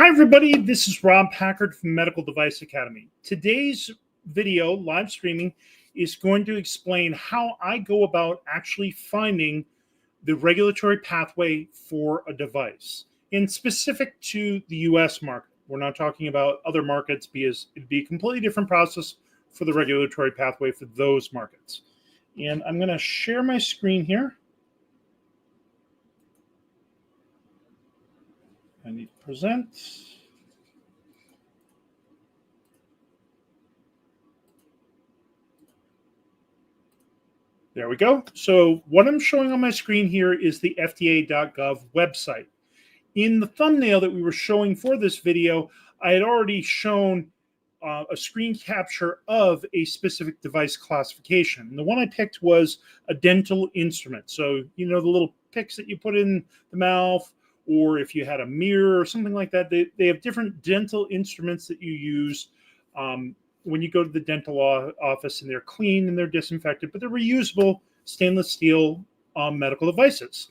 Hi, everybody. This is Rob Packard from Medical Device Academy. Today's video, live streaming, is going to explain how I go about actually finding the regulatory pathway for a device, and specific to the US market. We're not talking about other markets because it'd be a completely different process for the regulatory pathway for those markets. And I'm going to share my screen here. I need to present. There we go. So what I'm showing on my screen here is the FDA.gov website. In the thumbnail that we were showing for this video, I had already shown a screen capture of a specific device classification. And the one I picked was a dental instrument. So, you know, the little picks that you put in the mouth, or if you had a mirror or something like that, they have different dental instruments that you use when you go to the dental office, and they're clean and they're disinfected, but they're reusable stainless steel medical devices.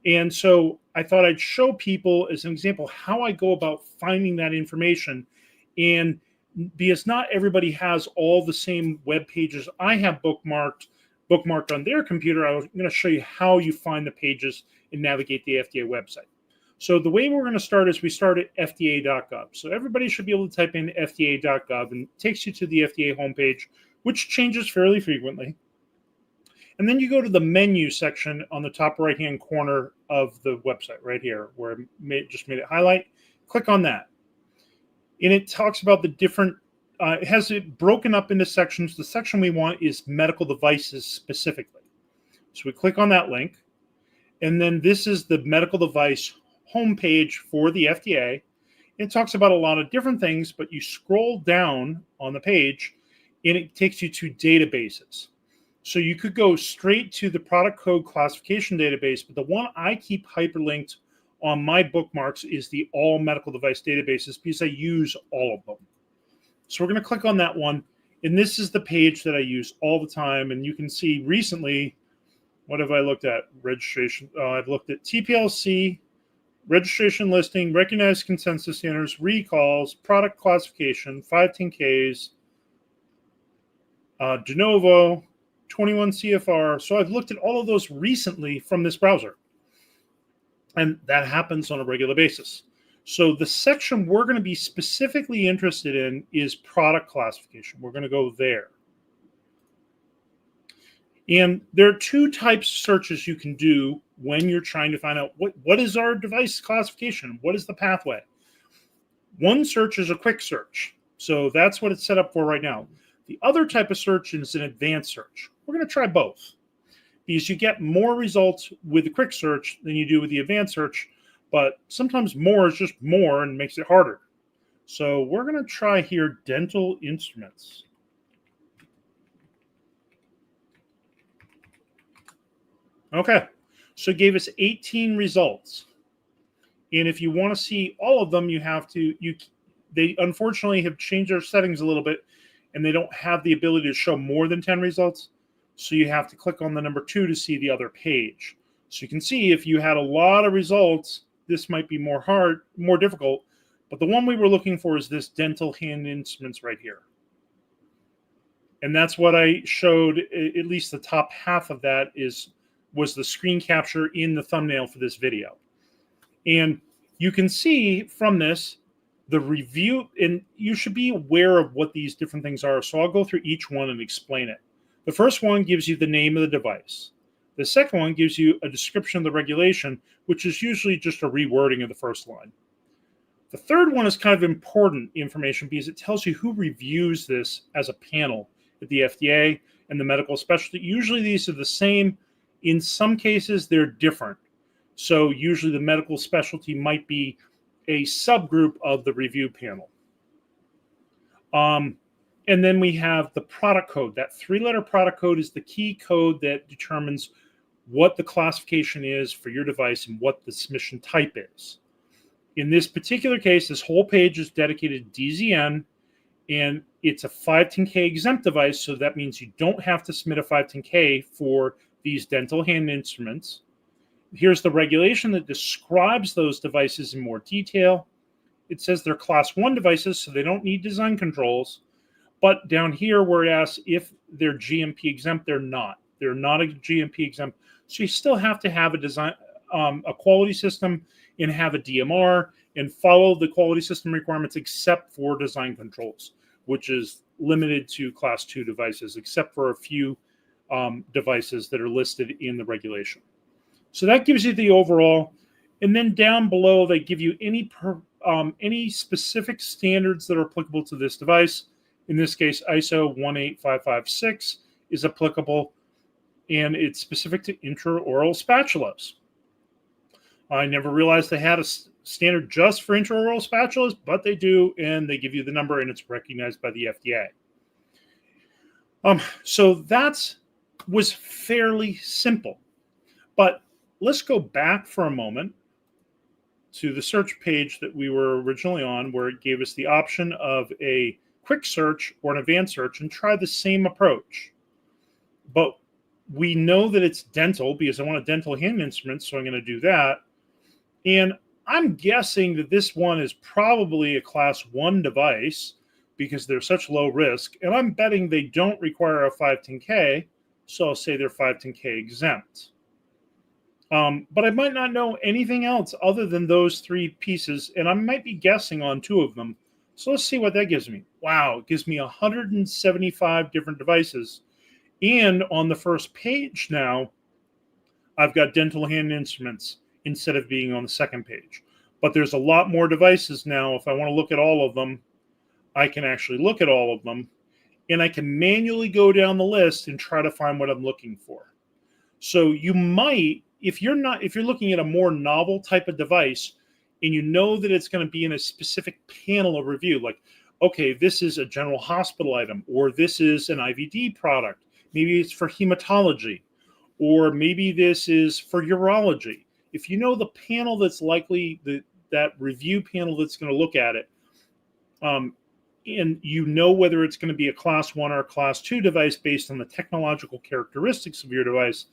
And so I thought I'd show people as an example how I go about finding that information. And because not everybody has all the same web pages I have bookmarked on their computer, I'm going to show you how you find the pages and navigate the FDA website. So the way we're going to start is we start at FDA.gov. So everybody should be able to type in FDA.gov, and it takes you to the FDA homepage, which changes fairly frequently. And then you go to the menu section on the top right-hand corner of the website right here, where I just made it highlight. Click on that. And it talks about the different, it has it broken up into sections. The section we want is medical devices specifically. So we click on that link. And then this is the medical device homepage for the FDA. It talks about a lot of different things, but you scroll down on the page and it takes you to databases. So you could go straight to the product code classification database, but the one I keep hyperlinked on my bookmarks is the all medical device databases, because I use all of them. So we're going to click on that one. And this is the page that I use all the time. And you can see recently, what have I looked at? Registration. I've looked at TPLC, registration listing, recognized consensus standards, recalls, product classification, 510Ks, de novo, 21 CFR. So I've looked at all of those recently from this browser. And that happens on a regular basis. So the section we're going to be specifically interested in is product classification. We're going to go there. And there are two types of searches you can do when you're trying to find out what is our device classification? What is the pathway? One search is a quick search. So that's what it's set up for right now. The other type of search is an advanced search. We're going to try both, because you get more results with the quick search than you do with the advanced search, but sometimes more is just more and makes it harder. So we're going to try here dental instruments. Okay, so it gave us 18 results. And if you want to see all of them, you have to, they unfortunately have changed their settings a little bit, and they don't have the ability to show more than 10 results. So you have to click on the number 2 to see the other page. So you can see if you had a lot of results, this might be more difficult. But the one we were looking for is this dental hand instruments right here. And that's what I showed, at least the top half of that was the screen capture in the thumbnail for this video. And you can see from this, the review, and you should be aware of what these different things are. So I'll go through each one and explain it. The first one gives you the name of the device. The second one gives you a description of the regulation, which is usually just a rewording of the first line. The third one is kind of important information, because it tells you who reviews this as a panel at the FDA and the medical specialty. Usually these are the same. In some cases, they're different. So usually the medical specialty might be a subgroup of the review panel. And then we have the product code. That 3-letter product code is the key code that determines what the classification is for your device and what the submission type is. In this particular case, this whole page is dedicated to DZN, and it's a 510K exempt device. So that means you don't have to submit a 510K for these dental hand instruments. Here's the regulation that describes those devices in more detail. it says they're class 1 devices, so they don't need design controls. But down here where it asks if they're GMP exempt, they're not. They're not a GMP exempt. So you still have to have a quality system and have a DMR and follow the quality system requirements except for design controls, which is limited to class 2 devices, except for a few devices that are listed in the regulation. So that gives you the overall. And then down below, they give you any specific standards that are applicable to this device. In this case, ISO 18556 is applicable, and it's specific to intraoral spatulas. I never realized they had a standard just for intraoral spatulas, but they do, and they give you the number, and it's recognized by the FDA. So that was fairly simple. But let's go back for a moment to the search page that we were originally on, where it gave us the option of a quick search or an advanced search, and try the same approach. But we know that it's dental because I want a dental hand instrument, so I'm going to do that. And I'm guessing that this one is probably a class 1 device because they're such low risk. And I'm betting they don't require a 510K, so I'll say they're 510K exempt. But I might not know anything else other than those 3 pieces, and I might be guessing on 2 of them. So let's see what that gives me. Wow, it gives me 175 different devices. And on the first page now, I've got dental hand instruments instead of being on the second page. But there's a lot more devices now. If I want to look at all of them, I can actually look at all of them, and I can manually go down the list and try to find what I'm looking for. So you might, if you're looking at a more novel type of device, and you know that it's going to be in a specific panel of review, like, okay, this is a general hospital item, or this is an IVD product. Maybe it's for hematology, or maybe this is for urology. If you know the panel that's likely, that review panel that's going to look at it, and you know whether it's going to be a class 1 or a class 2 device based on the technological characteristics of your device,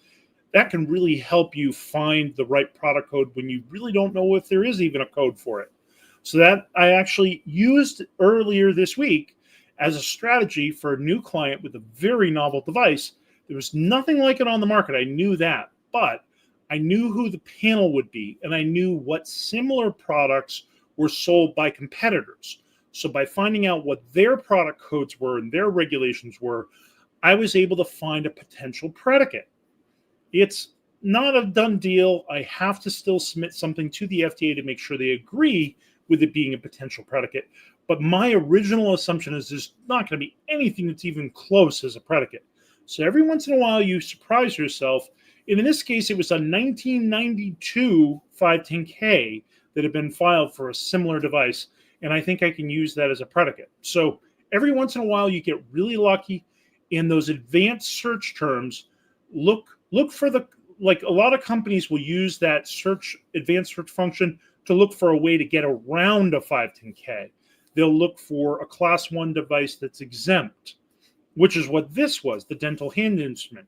that can really help you find the right product code when you really don't know if there is even a code for it. So that I actually used earlier this week as a strategy for a new client with a very novel device. There was nothing like it on the market. I knew that, but I knew who the panel would be, and I knew what similar products were sold by competitors. So by finding out what their product codes were and their regulations were, I was able to find a potential predicate. It's not a done deal. I have to still submit something to the FDA to make sure they agree with it being a potential predicate. But my original assumption is there's not going to be anything that's even close as a predicate. So every once in a while, you surprise yourself. And in this case, it was a 1992 510K that had been filed for a similar device. And I think I can use that as a predicate. So every once in a while, you get really lucky. In those advanced search terms, look for like a lot of companies will use that advanced search function to look for a way to get around a 510K. They'll look for a class 1 device that's exempt, which is what this was, the dental hand instrument.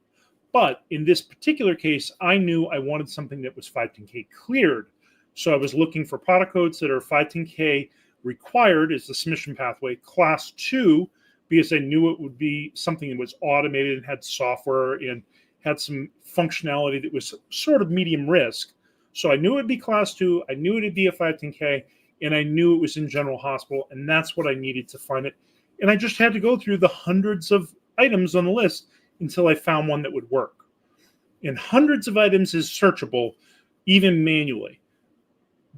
But in this particular case, I knew I wanted something that was 510K cleared. So I was looking for product codes that are 510K required as the submission pathway, class 2, because I knew it would be something that was automated and had software and had some functionality that was sort of medium risk. So I knew it would be class 2, I knew it would be a 510K, and I knew it was in general hospital, and that's what I needed to find it. And I just had to go through the hundreds of items on the list until I found one that would work. And hundreds of items is searchable, even manually.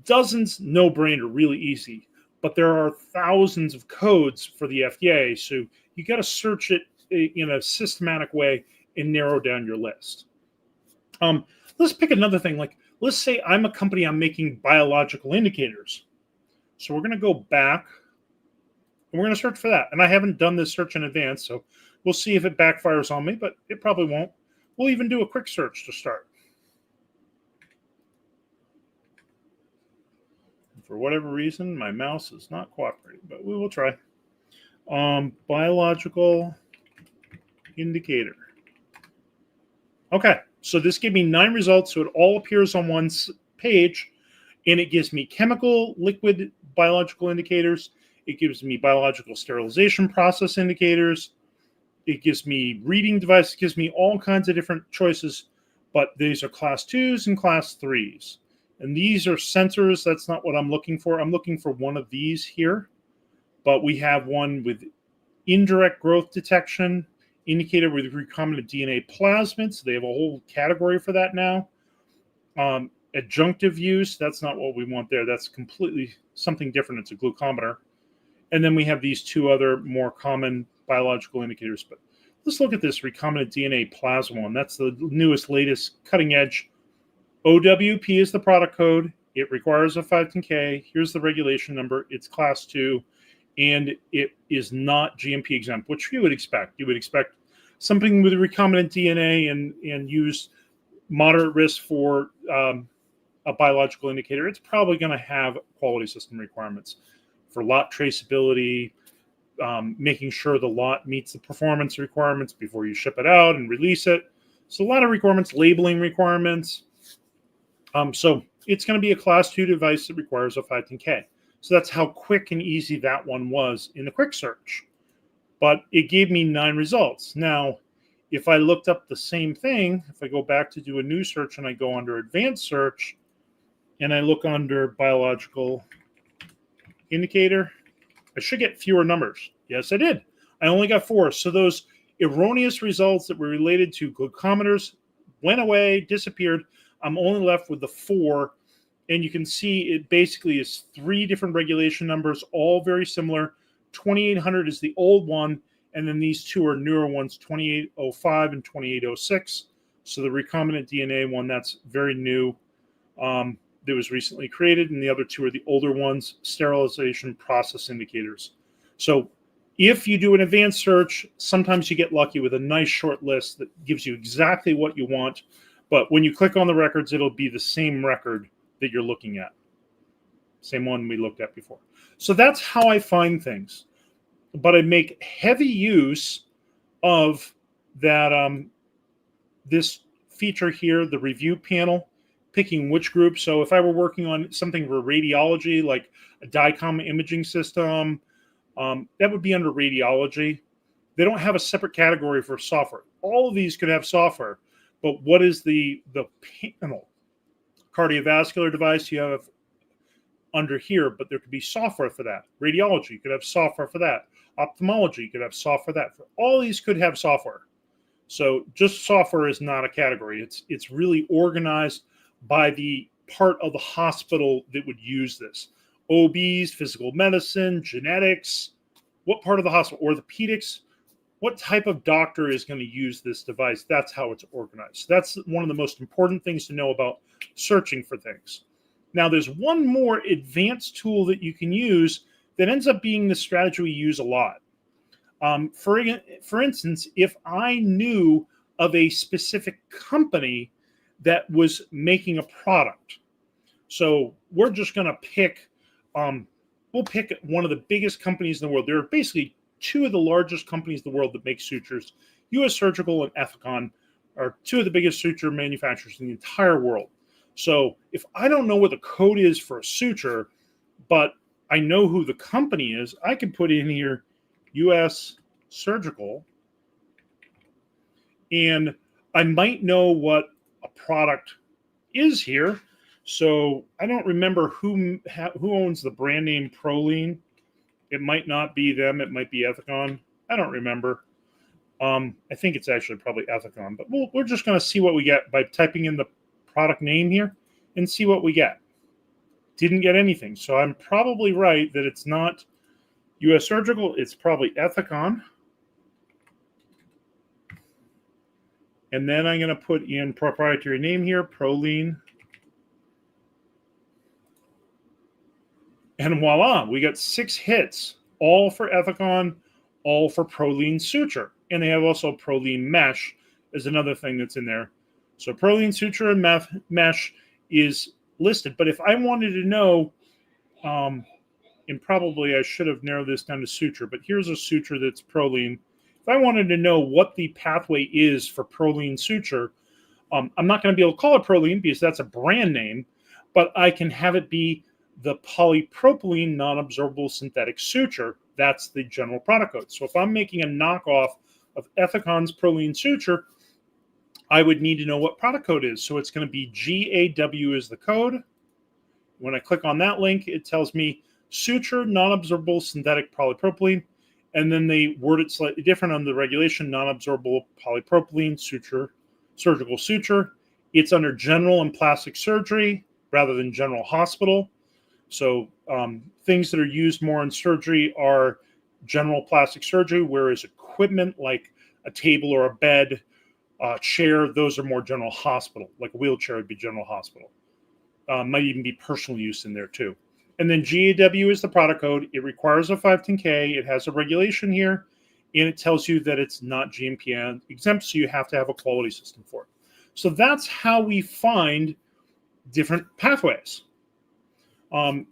Dozens, no brainer, really easy. But there are thousands of codes for the FDA, so you got to search it in a systematic way and narrow down your list. Let's pick another thing. Like, let's say I'm a company, I'm making biological indicators. So we're going to go back and we're going to search for that. And I haven't done this search in advance, so we'll see if it backfires on me, but it probably won't. We'll even do a quick search to start. For whatever reason, my mouse is not cooperating, but we will try. Biological indicator. Okay, so this gave me 9 results, so it all appears on one page, and it gives me chemical, liquid, biological indicators. It gives me biological sterilization process indicators. It gives me reading device. It gives me all kinds of different choices, but these are class 2s and class 3s. And these are sensors. That's not what I'm looking for. I'm looking for one of these here, but we have one with indirect growth detection, indicator with recombinant DNA plasmids. They have a whole category for that now. Adjunctive use, that's not what we want there. That's completely something different. It's a glucometer. And then we have these two other more common biological indicators. But let's look at this recombinant DNA plasma one. That's the newest, latest, cutting edge. OWP is the product code. It requires a 510K. Here's the regulation number. It's class 2. And it is not GMP exempt, which you would expect. You would expect something with recombinant DNA and use moderate risk for a biological indicator. It's probably going to have quality system requirements for lot traceability, making sure the lot meets the performance requirements before you ship it out and release it. So a lot of requirements, labeling requirements. So it's going to be a class 2 device that requires a 510K. So that's how quick and easy that one was in the quick search. But it gave me 9 results. Now, if I looked up the same thing, if I go back to do a new search and I go under advanced search and I look under biological indicator, I should get fewer numbers. Yes, I did. I only got 4. So those erroneous results that were related to glucometers went away, disappeared. I'm only left with the 4. And you can see it basically is 3 different regulation numbers, all very similar. 2800 is the old one, and then these 2 are newer ones, 2805 and 2806. So the recombinant DNA one, that's very new, that was recently created, and the other 2 are the older ones, sterilization process indicators. So if you do an advanced search, sometimes you get lucky with a nice short list that gives you exactly what you want. But when you click on the records, it'll be the same record that you're looking at. Same one we looked at before. So that's how I find things. But I make heavy use of that this feature here, the review panel, picking which group. So if I were working on something for radiology, like a DICOM imaging system, that would be under radiology. They don't have a separate category for software. All of these could have software, but what is the panel? Cardiovascular device you have under here, but there could be software for that. Radiology, you could have software for that. Ophthalmology, you could have software for that. All these could have software. So just software is not a category. It's really organized by the part of the hospital that would use this. OBs, physical medicine, genetics, what part of the hospital, orthopedics, what type of doctor is going to use this device? That's how it's organized. That's one of the most important things to know about searching for things. Now, there's one more advanced tool that you can use that ends up being the strategy we use a lot. For instance, if I knew of a specific company that was making a product, so we're just going to pick, we'll pick one of the biggest companies in the world. There are basically 2 of the largest companies in the world that make sutures. U.S. Surgical and Ethicon are 2 of the biggest suture manufacturers in the entire world. So if I don't know what the code is for a suture, but I know who the company is, I can put in here U.S. Surgical, and I might know what a product is here. So I don't remember who owns the brand name Proline. It might not be them. It might be Ethicon. I don't remember. I think it's actually probably Ethicon, but we're just going to see what we get by typing in the product name here and see what we get. Didn't get anything. So I'm probably right that it's not U.S. Surgical. It's probably Ethicon. And then I'm going to put in proprietary name here, Proline. And voila, we got 6 hits, all for Ethicon, all for Proline Suture. And they have also Proline Mesh is another thing that's in there. So Proline Suture and Mesh is listed. But if I wanted to know, and probably I should have narrowed this down to suture, but here's a suture that's Proline. If I wanted to know what the pathway is for Proline Suture, I'm not going to be able to call it Proline because that's a brand name, but I can have it be the polypropylene non-absorbable synthetic suture. That's the general product code. So if I'm making a knockoff of Ethicon's Prolene suture, I would need to know what product code is. So it's going to be GAW is the code. When I click on that link, it tells me suture non-absorbable synthetic polypropylene, and then they word it slightly different on the regulation: non-absorbable polypropylene suture, surgical suture. It's under general and plastic surgery rather than general hospital. So things that are used more in surgery are general plastic surgery, whereas equipment like a table or a bed, chair, those are more general hospital. Like a wheelchair would be general hospital. Might even be personal use in there too. And then GAW is the product code. It requires a 510K. It has a regulation here, and it tells you that it's not GMP exempt, so you have to have a quality system for it. So that's how we find different pathways.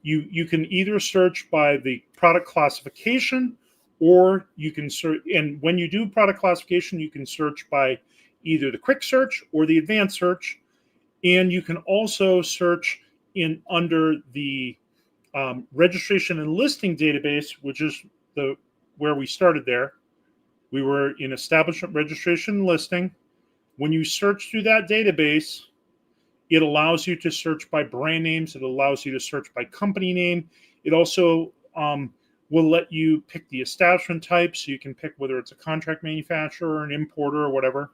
You can either search by the product classification, or you can search, and when you do product classification, you can search by either the quick search or the advanced search, and you can also search in under the registration and listing database, which is where we started there. We were in establishment registration and listing. When you search through that database, it allows you to search by brand names. It allows you to search by company name. It also will let you pick the establishment type, so you can pick whether it's a contract manufacturer or an importer or whatever.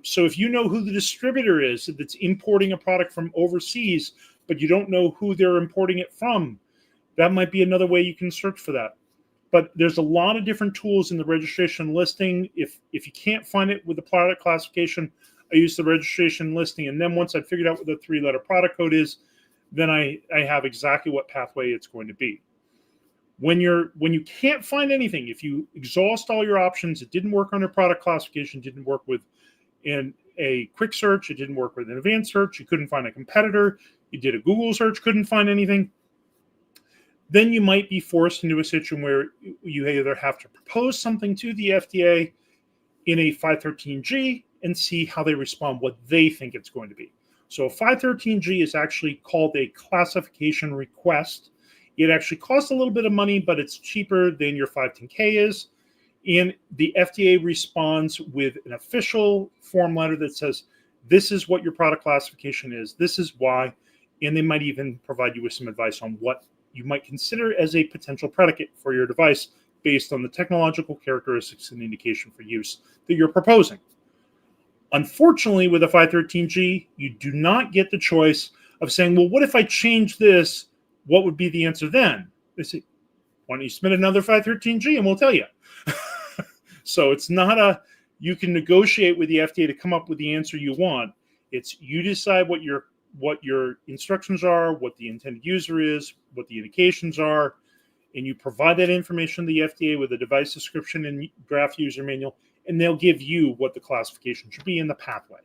So if you know who the distributor is that's importing a product from overseas, but you don't know who they're importing it from, that might be another way you can search for that. But there's a lot of different tools in the registration listing. If you can't find it with the product classification, I use the registration listing, and then once I've figured out what the 3-letter product code is, then I have exactly what pathway it's going to be. When you can't find anything, if you exhaust all your options, it didn't work under product classification, didn't work with in a quick search, it didn't work with an advanced search, you couldn't find a competitor, you did a Google search, couldn't find anything, then you might be forced into a situation where you either have to propose something to the FDA in a 513G and see how they respond, what they think it's going to be. So a 513G is actually called a classification request. It actually costs a little bit of money, but it's cheaper than your 510K is. And the FDA responds with an official form letter that says, this is what your product classification is, this is why, and they might even provide you with some advice on what you might consider as a potential predicate for your device based on the technological characteristics and indication for use that you're proposing. Unfortunately, with a 513G, you do not get the choice of saying, well, what if I change this? What would be the answer then? They say, why don't you submit another 513G and we'll tell you. So it's not you can negotiate with the FDA to come up with the answer you want. It's you decide what your instructions are, what the intended user is, what the indications are, and you provide that information to the FDA with a device description and draft user manual, and they'll give you what the classification should be in the pathway.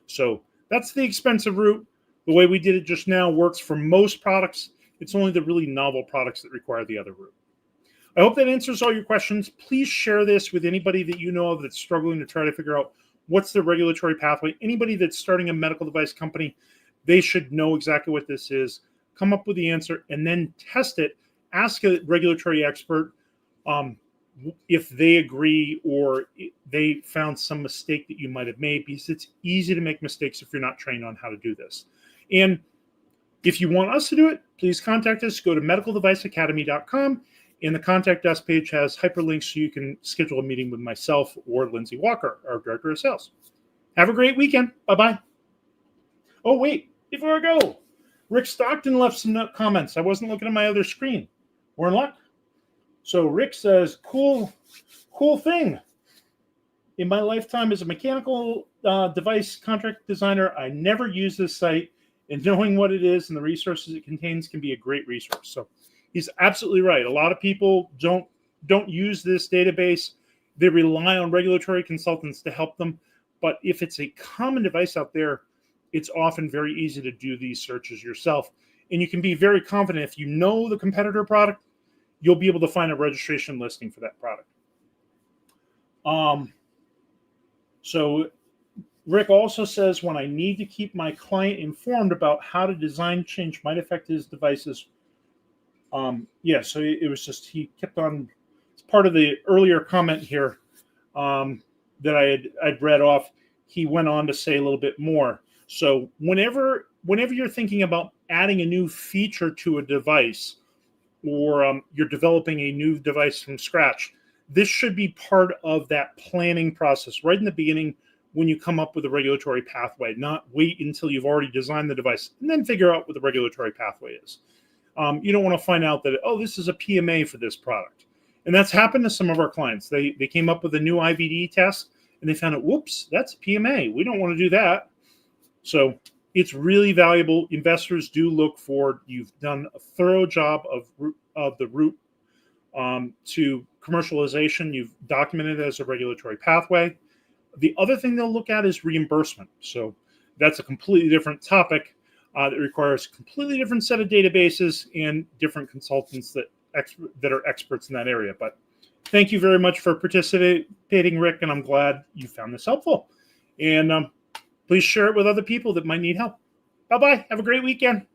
So that's the expensive route. The way we did it just now works for most products. It's only the really novel products that require the other route. I hope that answers all your questions. Please share this with anybody that you know of that's struggling to try to figure out what's the regulatory pathway. Anybody that's starting a medical device company, they should know exactly what this is, come up with the answer, and then test it. Ask a regulatory expert if they agree or they found some mistake that you might have made, because it's easy to make mistakes if you're not trained on how to do this. And if you want us to do it, please contact us. Go to medicaldeviceacademy.com, and the contact us page has hyperlinks so you can schedule a meeting with myself or Lindsay Walker, our director of sales. Have a great weekend. Bye-bye. Oh, wait, before I go, Rick Stockton left some comments. I wasn't looking at my other screen. We're in luck. So Rick says, cool thing. In my lifetime as a mechanical device contract designer, I never use this site, and knowing what it is and the resources it contains can be a great resource. So he's absolutely right. A lot of people don't use this database. They rely on regulatory consultants to help them. But if it's a common device out there, it's often very easy to do these searches yourself. And you can be very confident if you know the competitor product, you'll be able to find a registration listing for that product. So Rick also says, when I need to keep my client informed about how to design change might affect his devices. Yeah, so it was just, he kept on, it's part of the earlier comment here that I'd read off. He went on to say a little bit more. So whenever you're thinking about adding a new feature to a device, or you're developing a new device from scratch, this should be part of that planning process right in the beginning when you come up with a regulatory pathway, not wait until you've already designed the device and then figure out what the regulatory pathway is. You don't want to find out that, oh, this is a PMA for this product. And that's happened to some of our clients. They came up with a new IVD test and they found out, whoops, that's PMA. We don't want to do that. So it's really valuable. Investors do look for, you've done a thorough job of the route to commercialization. You've documented it as a regulatory pathway. The other thing they'll look at is reimbursement. So that's a completely different topic that requires a completely different set of databases and different consultants that are experts in that area. But thank you very much for participating, Rick, and I'm glad you found this helpful. And please share it with other people that might need help. Bye-bye. Have a great weekend.